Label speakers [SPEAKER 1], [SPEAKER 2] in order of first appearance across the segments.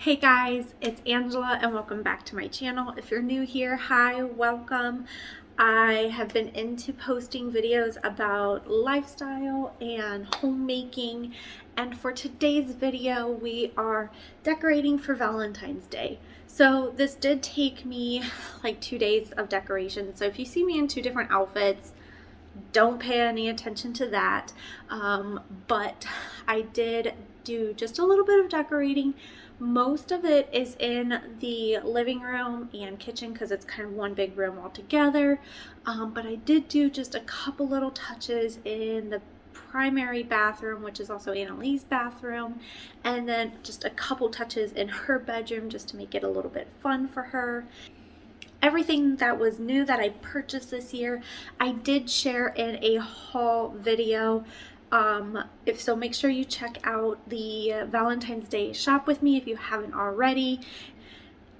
[SPEAKER 1] Hey guys, it's Angela and welcome back to my channel. If you're new here, hi, welcome. I have been into posting videos about lifestyle and homemaking, and for today's video we are decorating for Valentine's Day. So this did take me like 2 days of decoration, so if you see me in 2 different outfits, don't pay any attention to that. But I did do just a little bit of decorating. Most of it is in the living room and kitchen because it's kind of one big room all together. But I did do just a couple little touches in the primary bathroom, which is also Annalie's bathroom, and then just a couple touches in her bedroom just to make it a little bit fun for her. Everything that was new that I purchased this year, I did share in a haul video. If so, make sure you check out the Valentine's Day shop with me if you haven't already.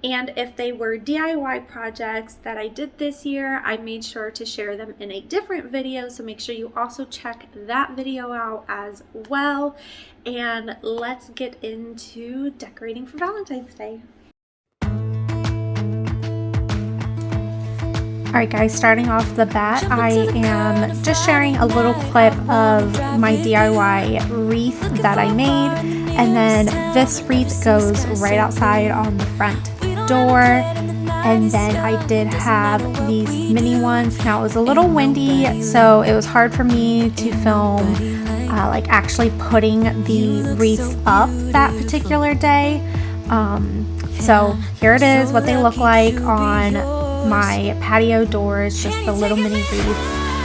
[SPEAKER 1] And if they were DIY projects that I did this year, I made sure to share them in a different video. So make sure you also check that video out as well. And let's get into decorating for Valentine's Day. Alright guys, starting off the bat, I am just sharing a little clip of my DIY wreath that I made, and then this wreath goes right outside on the front door, and then I did have these mini ones. Now it was a little windy, so it was hard for me to film like actually putting the wreaths up that particular day. So here it is, what they look like on my patio doors, just the little mini wreaths.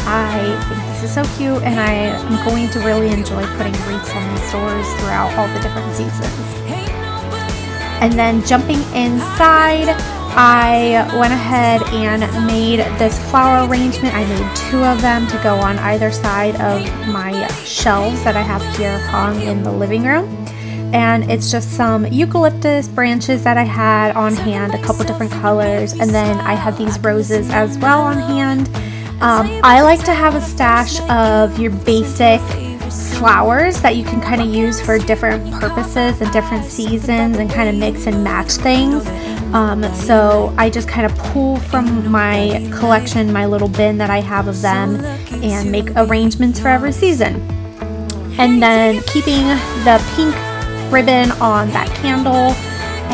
[SPEAKER 1] I think this is so cute, and I am going to really enjoy putting wreaths on these doors throughout all the different seasons. And then jumping inside, I went ahead and made this flower arrangement. I made 2 of them to go on either side of my shelves that I have here hung in the living room. And it's just some eucalyptus branches that I had on hand, a couple different colors, and then I had these roses as well on hand. I like to have a stash of your basic flowers that you can kind of use for different purposes and different seasons and kind of mix and match things. So I just kind of pull from my collection, my little bin that I have of them, and make arrangements for every season. And then keeping the pink ribbon on that candle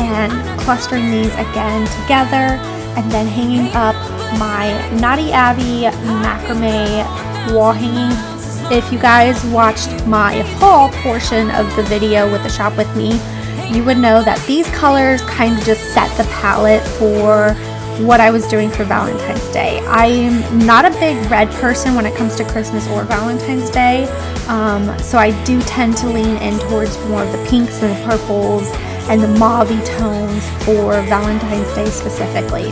[SPEAKER 1] and clustering these again together, and then hanging up my knottyabi macrame wall hanging. If you guys watched my haul portion of the video with the shop with me, you would know that these colors kind of just set the palette for what I was doing for Valentine's Day. I'm not a big red person when it comes to Christmas or Valentine's Day, so I do tend to lean in towards more of the pinks and the purples and the mauve-y tones for Valentine's Day specifically.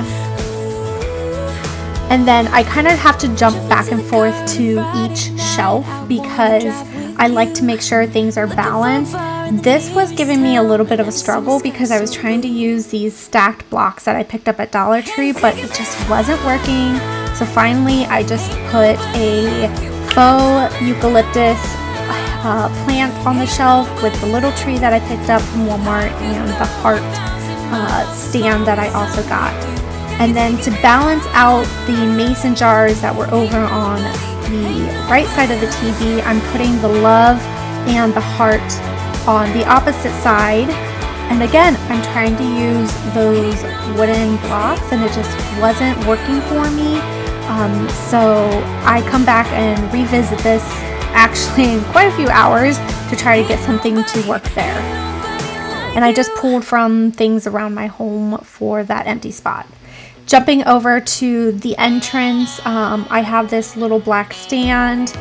[SPEAKER 1] And then I kind of have to jump back and forth to each shelf because I like to make sure things are balanced. This was giving me a little bit of a struggle because I was trying to use these stacked blocks that I picked up at Dollar Tree, but it just wasn't working. So finally I just put a faux eucalyptus plant on the shelf with the little tree that I picked up from Walmart and the heart stand that I also got. And then to balance out the mason jars that were over on the right side of the TV, I'm putting the love and the heart on the opposite side. And again, I'm trying to use those wooden blocks and it just wasn't working for me. So I come back and revisit this actually in quite a few hours to try to get something to work there. And I just pulled from things around my home for that empty spot. Jumping over to the entrance, I have this little black stand,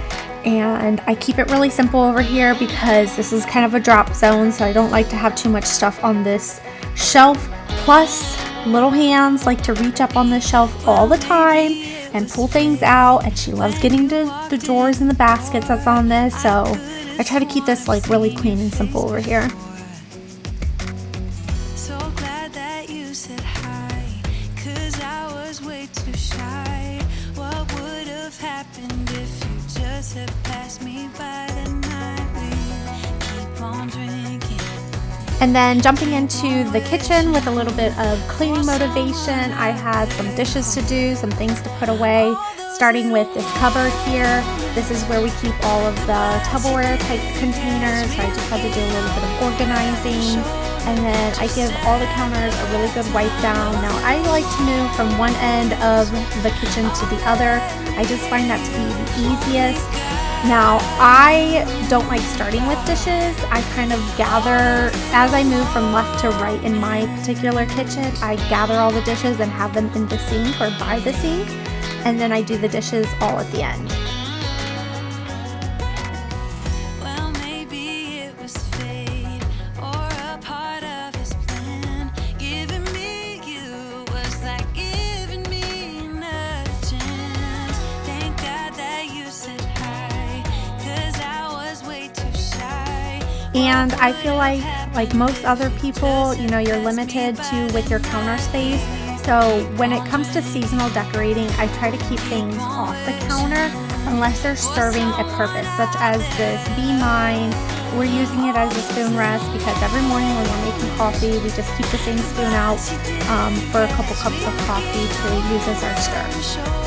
[SPEAKER 1] and I keep it really simple over here because this is kind of a drop zone, so I don't like to have too much stuff on this shelf. Plus, little hands like to reach up on this shelf all the time and pull things out, and she loves getting to the drawers and the baskets that's on this, so I try to keep this like really clean and simple over here. And then jumping into the kitchen with a little bit of cleaning motivation, I had some dishes to do, some things to put away, starting with this cupboard here. This is where we keep all of the Tupperware type containers, so I just had to do a little bit of organizing. And then I give all the counters a really good wipe down. Now I like to move from one end of the kitchen to the other. I just find that to be the easiest. Now, I don't like starting with dishes. I kind of gather, as I move from left to right in my particular kitchen, I gather all the dishes and have them in the sink or by the sink, and then I do the dishes all at the end. And I feel like most other people, you know, you're limited to with your counter space. So when it comes to seasonal decorating, I try to keep things off the counter unless they're serving a purpose, such as this Be Mine. We're using it as a spoon rest because every morning when we're making coffee, we just keep the same spoon out for a couple cups of coffee to use as our stir.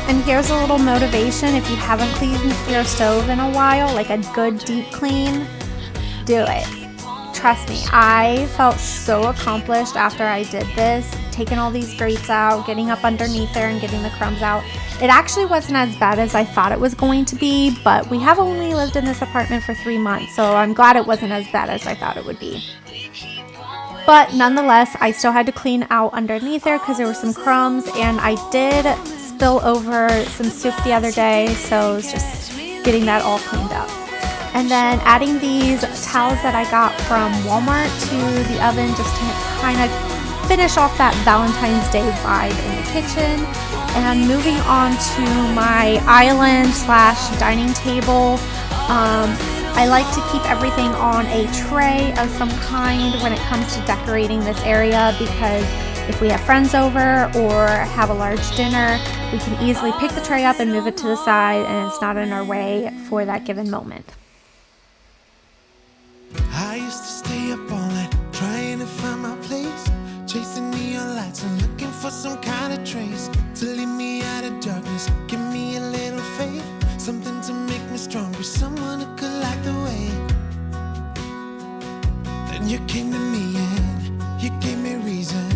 [SPEAKER 1] And here's a little motivation: if you haven't cleaned your stove in a while, like a good deep clean, do it. Trust me, I felt so accomplished after I did this, taking all these grates out, getting up underneath there and getting the crumbs out. It actually wasn't as bad as I thought it was going to be, but we have only lived in this apartment for 3 months, so I'm glad it wasn't as bad as I thought it would be. But nonetheless, I still had to clean out underneath there because there were some crumbs, and I did spill over some soup the other day, so it's just getting that all cleaned up. And then adding these towels that I got from Walmart to the oven just to kind of finish off that Valentine's Day vibe in the kitchen. And moving on to my island / dining table. I like to keep everything on a tray of some kind when it comes to decorating this area, because if we have friends over or have a large dinner, we can easily pick the tray up and move it to the side, and it's not in our way for that given moment.
[SPEAKER 2] I used to stay up all night trying to find my place, chasing neon lights and looking for some kind of trace to lead me out of darkness. Give me a little faith, something to make me stronger, someone who could light the way. Then you came to me and you gave me reason.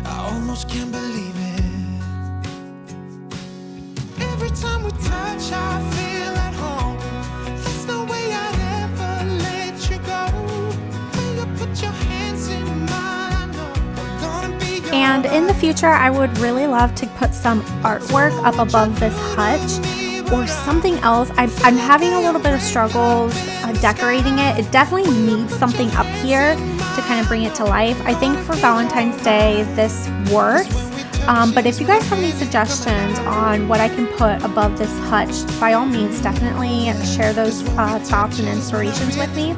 [SPEAKER 2] I almost can't believe it. Every time we touch, I feel at home. There's no way I'd ever let you go. When you put your hands in mine, I know I'm gonna be your
[SPEAKER 1] And in the future, I would really love to put some artwork up above this hutch or something else. I'm having a little bit of struggles decorating it. It definitely needs something up here to kind of bring it to life. I think for Valentine's Day this works, but if you guys have any suggestions on what I can put above this hutch, by all means definitely share those thoughts and inspirations with me.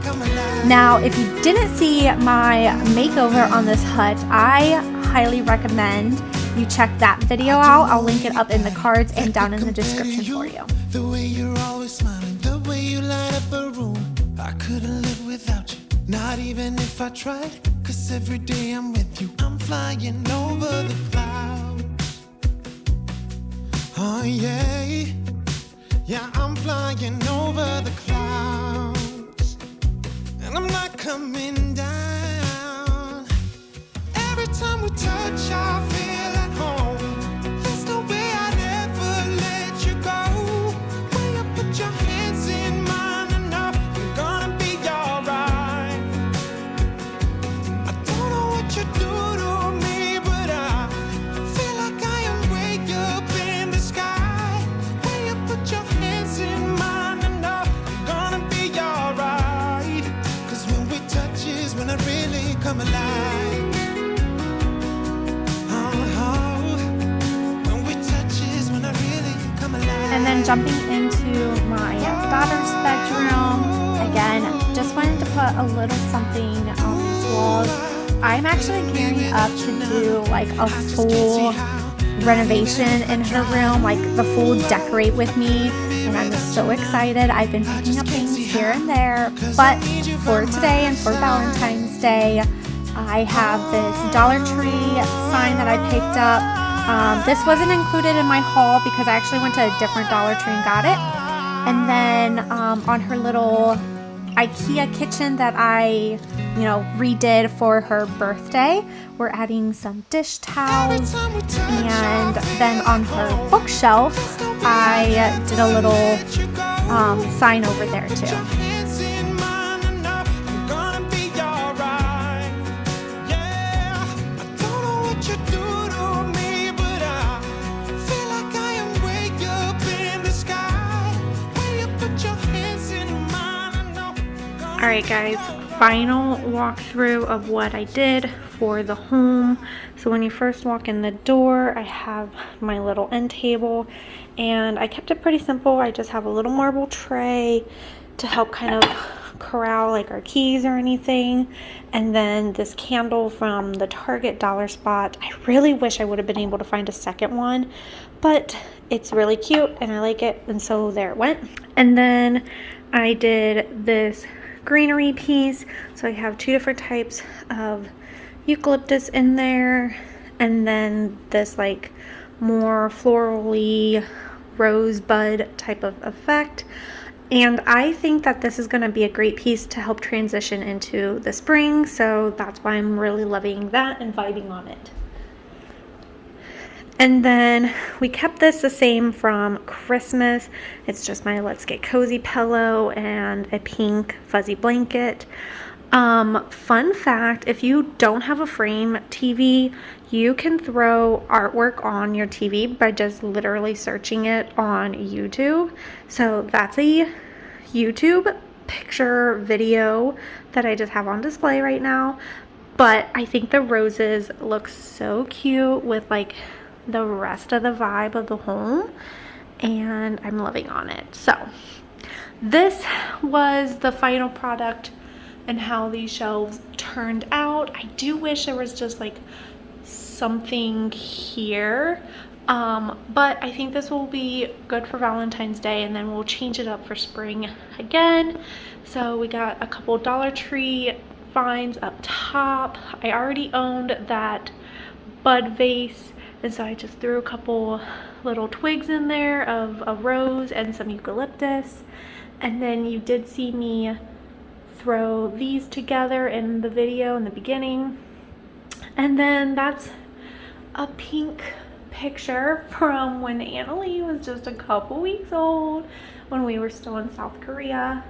[SPEAKER 1] Now, if you didn't see my makeover on this hutch, I highly recommend you check that video out. I'll link it up in the cards and down in the description for you.
[SPEAKER 2] The way you're always smiling, the way you light up a room, I couldn't live without you, not even if I tried. Cause every day I'm with you, I'm flying over the clouds. Oh yeah, yeah, I'm flying over the clouds, and I'm not coming down. Every time we touch, I feel at home. There's no way I'd ever let you go. When you put your hands in mine, I know I'm gonna be alright. I don't know what you do to me, but I feel like I am way up in the sky. When you put your hands in mine, I know I'm gonna be alright. Cause when we touch is when I really come alive.
[SPEAKER 1] then jumping into my daughter's bedroom. Again, just wanted to put a little something on these walls. I'm actually gearing up to do like a full renovation in her room, like the full decorate with me, and I'm so excited. I've been picking up things here and there, but for today and for Valentine's Day, I have this Dollar Tree sign that I picked up. This wasn't included in my haul because I actually went to a different Dollar Tree and got it. And then on her little IKEA kitchen that I, redid for her birthday, we're adding some dish towels. And then on her bookshelf, I did a little sign over there too. Alright guys, final walkthrough of what I did for the home. So when you first walk in the door, I have my little end table, and I kept it pretty simple. I just have a little marble tray to help kind of corral like our keys or anything, and then this candle from the Target dollar spot. I really wish I would have been able to find a second one, but it's really cute and I like it, and so there it went. And then I did this greenery piece, so I have two different types of eucalyptus in there, and then this like more florally rosebud type of effect. And I think that this is going to be a great piece to help transition into the spring, so that's why I'm really loving that and vibing on it. And then we kept this the same from Christmas. It's just my Let's Get Cozy pillow and a pink fuzzy blanket. Fun fact, if you don't have a frame TV, you can throw artwork on your TV by just literally searching it on YouTube. So that's a YouTube picture video that I just have on display right now. But I think the roses look so cute with like the rest of the vibe of the home, and I'm loving on it. So this was the final product and how these shelves turned out. I do wish there was just like something here, but I think this will be good for Valentine's Day, and then we'll change it up for spring again. So we got a couple Dollar Tree finds up top. I already owned that bud vase, and so I just threw a couple little twigs in there of a rose and some eucalyptus. And then you did see me throw these together in the video in the beginning. And then that's a pink picture from when Annalie was just a couple weeks old, when we were still in South Korea.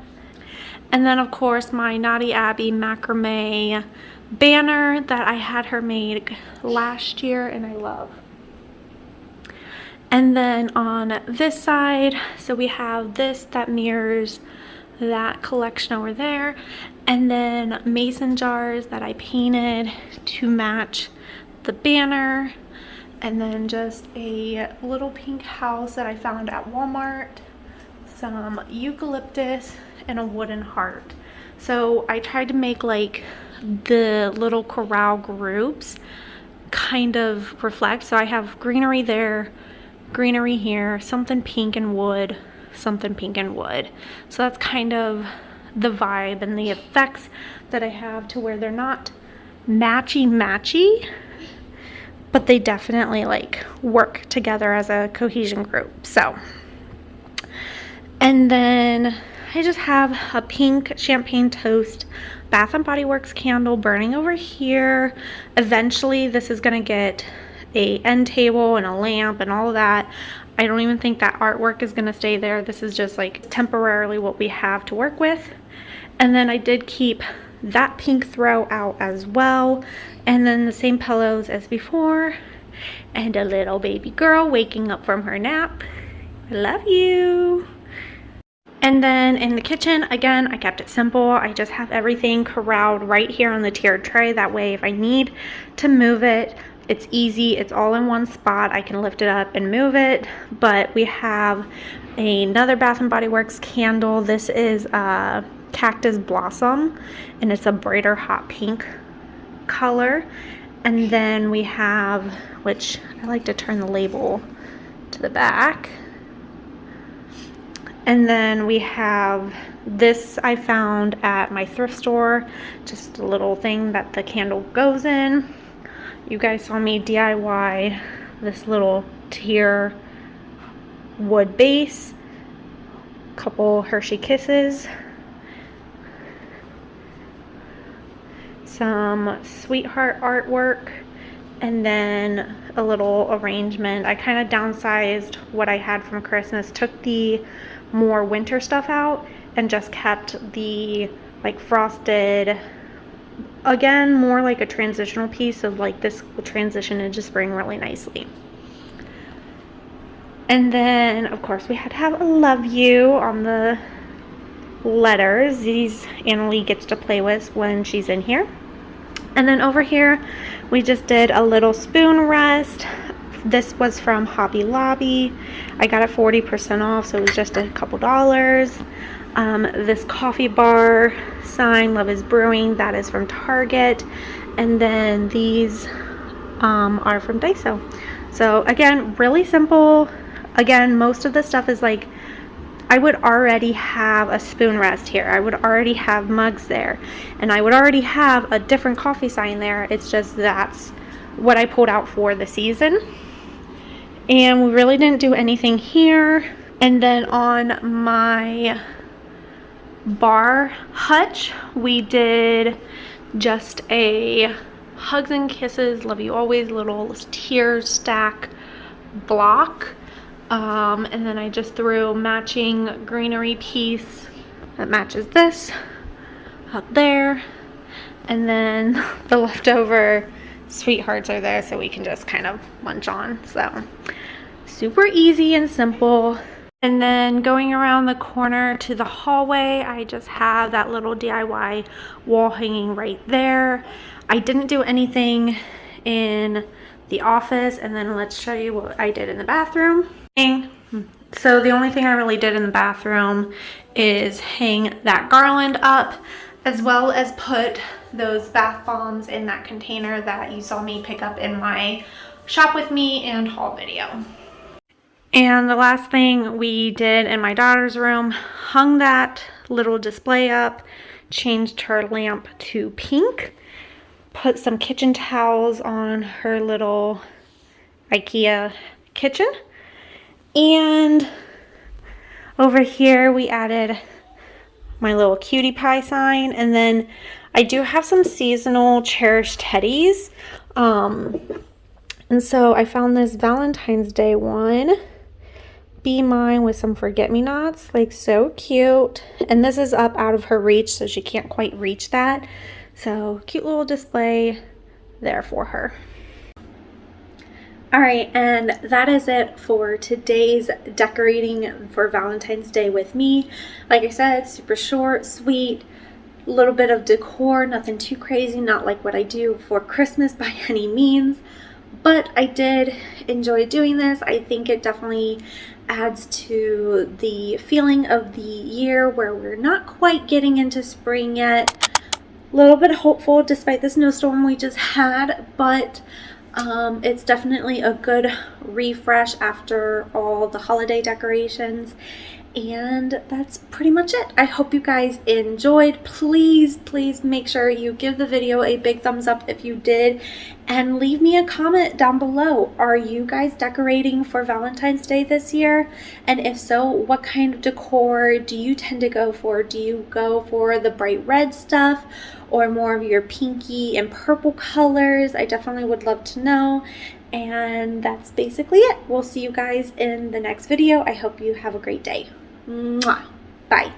[SPEAKER 1] And then of course my knottyabi macrame banner that I had her made last year and I love. And then on this side, so we have this that mirrors that collection over there, and then mason jars that I painted to match the banner, and then just a little pink house that I found at Walmart, some eucalyptus, and a wooden heart. So I tried to make like the little corral groups kind of reflect. So I have greenery there, greenery here, something pink and wood, something pink and wood. So that's kind of the vibe and the effects that I have, to where they're not matchy, but they definitely like work together as a cohesion group. So, and then I just have a pink champagne toast Bath and Body Works candle burning over here. Eventually this is gonna get a end table and a lamp and all of that. I don't even think that artwork is gonna stay there. This is just like temporarily what we have to work with. And then I did keep that pink throw out as well, and then the same pillows as before, and a little baby girl waking up from her nap. I love you. And then in the kitchen, again, I kept it simple. I just have everything corralled right here on the tiered tray. That way if I need to move it, it's easy. It's all in one spot. I can lift it up and move it. But we have another Bath and Body Works candle. This is Cactus Blossom, and it's a brighter hot pink color. And then we have, which I like to turn the label to the back. And then we have this I found at my thrift store, just a little thing that the candle goes in. You guys saw me DIY this little tier wood base, couple Hershey Kisses, some sweetheart artwork, and then a little arrangement. I kind of downsized what I had from Christmas, took the more winter stuff out and just kept the like frosted, again, more like a transitional piece of like this will transition into spring really nicely. And then of course we had to have a love you on the letters. These Annalie gets to play with when she's in here. And then over here we just did a little spoon rest. This was from Hobby Lobby. I got it 40% off, so it was just a couple dollars. This coffee bar sign, Love is Brewing, that is from Target. And then these are from Daiso. So again, really simple. Again, most of the stuff is like, I would already have a spoon rest here. I would already have mugs there. And I would already have a different coffee sign there. It's just that's what I pulled out for the season. And we really didn't do anything here. And then on my bar hutch, we did just a Hugs and Kisses, Love You Always little tier stack block. And then I just threw matching greenery piece that matches this up there. And then the leftover sweethearts are there, so we can just kind of munch on. So super easy and simple. And then going around the corner to the hallway, I just have that little DIY wall hanging right there. I didn't do anything in the office. And then let's show you what I did in the bathroom. So the only thing I really did in the bathroom is hang that garland up, as well as put those bath bombs in that container that you saw me pick up in my shop with me and haul video. And the last thing we did in my daughter's room, hung that little display up, changed her lamp to pink, put some kitchen towels on her little IKEA kitchen, and over here we added my little cutie pie sign. And then I do have some seasonal cherished teddies, and so I found this Valentine's Day one, Be Mine, with some forget-me-nots, like so cute. And this is up out of her reach, so she can't quite reach that. So cute little display there for her. All right, and that is it for today's decorating for Valentine's Day with me. Like I said, super short, sweet, a little bit of decor, nothing too crazy, not like what I do for Christmas by any means. But I did enjoy doing this. I think it definitely adds to the feeling of the year where we're not quite getting into spring yet. A little bit hopeful despite the snowstorm we just had, but it's definitely a good refresh after all the holiday decorations. And that's pretty much it. I hope you guys enjoyed. Please make sure you give the video a big thumbs up if you did, and leave me a comment down below. Are you guys decorating for Valentine's Day this year? And if so, what kind of decor do you tend to go for? Do you go for the bright red stuff or more of your pinky and purple colors? I definitely would love to know. And that's basically it. We'll see you guys in the next video. I hope you have a great day. Mwah. Bye.